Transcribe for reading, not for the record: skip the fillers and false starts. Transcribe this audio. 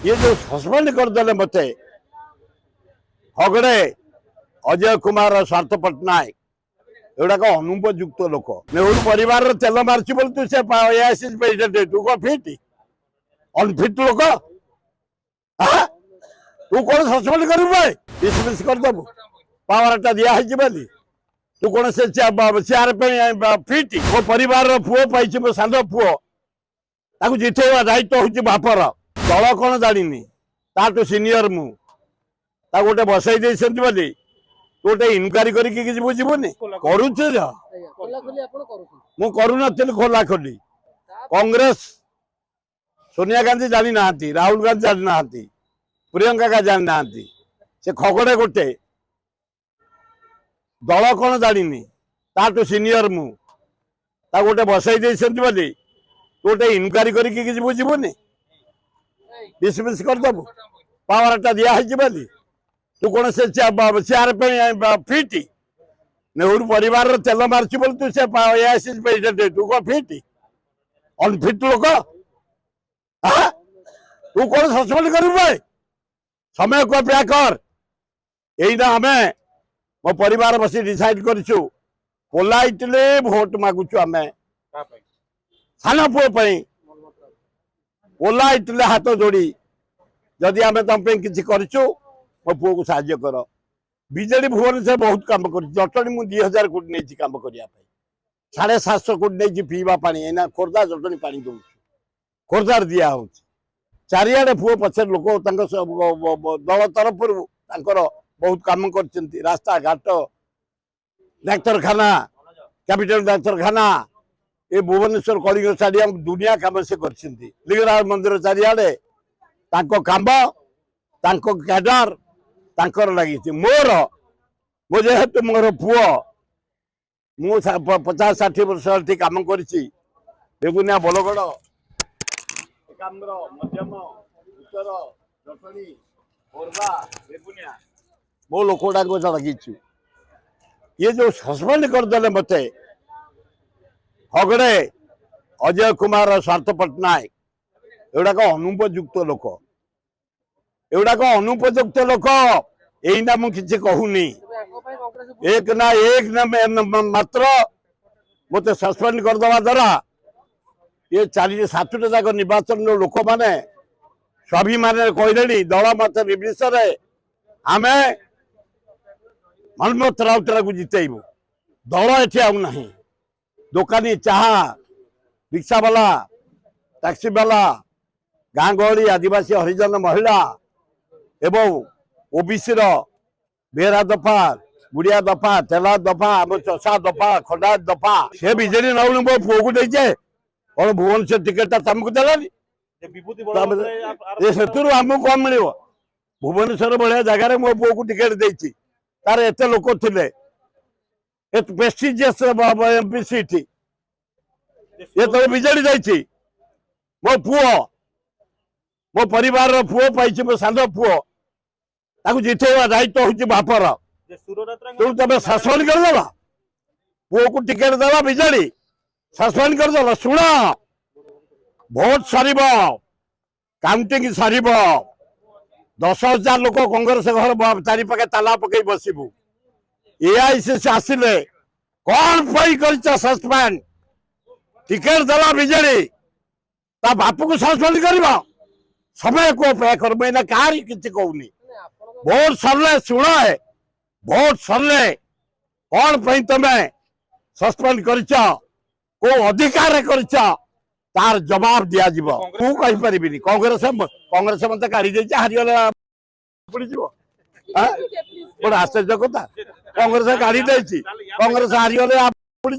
ये जो सस्पेंड करदे मत हगड़े अजय कुमार स्वार्थ पट्टनायक एगुड़ा अनुपयुक्त लोक नेहरू परिवार तेल मार्च बोल तू से प्रेसिडेंट तू कौन फिट अनफिट लोक तू कौन सस्पेंड कर डिसमिस करदेबू पावरटा दिखाई बोली तू कौन से चेयर फिट मो परिवार पुओ पाई मो सान पुओ जितेवा दायित्व हूँ बापर दल कौन जानी ताठू सीनियर मु गोटे बसई बोली तू गोटे इनक्वारी करनी करुन खोला खोली कांग्रेस सोनिया गांधी जानी ना राहुल गांधी जानी ना प्रियंका का जानी ना से खगड़े गोटे दल कौन जानी ताठू सीनियर मु गोटे बसई बोली तू गोटे इनक्वारी करनी डिसमिस करदेबू पावरटा दिखाई बोली तू कौन से चेयर फिट नेहरू परिवार तेल मार्च बोल तू से प्रेसिडेंट तू कौन फिट अनफिट लोक तू कौन सस्पेंड कर समय को अपेक्षा कर यहीना आम मो परिवार बस डिसाइड करूँ पोलाइटली भोट मागुचु आम सान पुओ पोलाइटली हाथ जोड़ी जदि आम तुम कि मो पुओ को साहाय्य कर बीजेडी भुवनेश्वर बहुत कम कर जटणी मुझे 2000 कोटी नहीं कम करने 750 कोटी नहीं पीवा पानी एना खोर्धा जटणी पानी दौ खोर्धार दिया हो चारिड़े पुओ पचर लोक दल तरफ बहुत कम कर रास्ता घाट डाक्तरखाना कैपिटल डाक्तरखाना ये भुवनेश्वर कलिंग स्टाडियम दुनिया कम से कर लिंगराज मंदिर चारिड़े कम कैडर लगी मोर मो जेहेतु मोर पुओ मु 50-60 वर्ष कम करुनिया बलगड़ मध्यम उत्तर जटणी खोर्धा बेगुनिया मो लोकटा लगी ये जो सस्पेंड करदे मत हगड़े अजय कुमार स्वार्थ पट्टनायक एगुड़ा अनुपयुक्त लोक एगुड़ा अनुपयुक्त लोक यहीना मुझे कहूनी एक ना मात्र मत सस्पेंड करदे द्वारा ये 7टा जाक निर्वाचन लोक मैंने स्वाभिमान कहले दल मत निर्विशेष आम मनमोहन राउतरा को जितेबू दल एटी आना दोकानी चाहा रिक्शावाला टैक्सी वाला गाँ गहली आदिवासी हरिजन महिला एवं ओबीसी बेहरा दफा गुड़िया दफा तेला दफा चषा दफा खंडा दफा से बीजेडी नौ मो पुओ को देचे कौन भुवनेश्वर टिकेटा तुमको देलानी आमको कौन मिल भुवनेश्वर भाया जगार मो पुओ को टिकेट देती तार एत लोक थे प्रेस्टिजियस एमपी सीट ये तो बीजेडी जाइए मो पुओ मो परिवार पुओ पाई मो सान पुओ जितेवा दायित्व हूँ बापर तू तुम सस्पेंड करदे पुओ को टिकेट देवा बीजेडी सस्पेंड करदे शुण भोट सर काउंटिंग सर 10,000 लोक कांग्रेस घर चारिपाखे ताला पकई बसबू एआईसीसी आसिले कौन कर सस्पेंड टिकेट देला बीजेडी ता बापू को सस्पेंड कर समय को अपेक्षा कर मैं कहार कि कहूनी भोट सरले शुण भोट सरले कौन तुम सस्पेंड कर अधिकार कर तार जवाब दिया तू कही पारि कांग्रेस मत काढ़ी हारीगला पड़ बड़ा आश्चर्य कथा कांग्रेस काढ़ी कांग्रेस हारीगले पड़